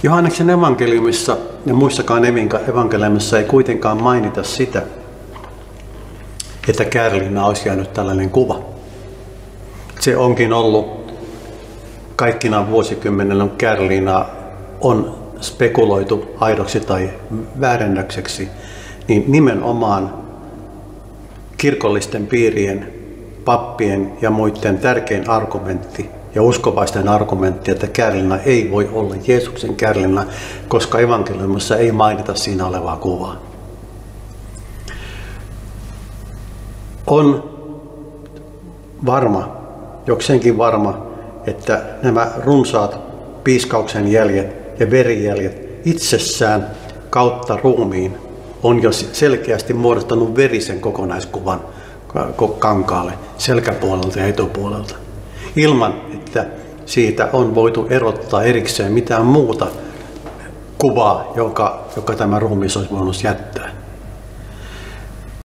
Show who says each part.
Speaker 1: Johanneksen evankeliumissa ja muissakaan evankeliumissa ei kuitenkaan mainita sitä, että käärliinä olisi jäänyt tällainen kuva. Se onkin ollut kaikkina vuosikymmenellä, käärliinä on spekuloitu aidoksi tai väärennökseksi, niin nimenomaan kirkollisten piirien, pappien ja muiden tärkein argumentti ja uskovaisten argumentti, että käärliinä ei voi olla Jeesuksen käärliinä, koska evankeliumissa ei mainita siinä olevaa kuvaa. On varma, jokseenkin varma, että nämä runsaat piiskauksen jäljet ja verijäljet itsessään kautta ruumiin on jo selkeästi muodostanut verisen kokonaiskuvan kankaalle selkäpuolelta ja etupuolelta, ilman että siitä on voitu erottaa erikseen mitään muuta kuvaa, joka tämä ruumis olisi voinut jättää.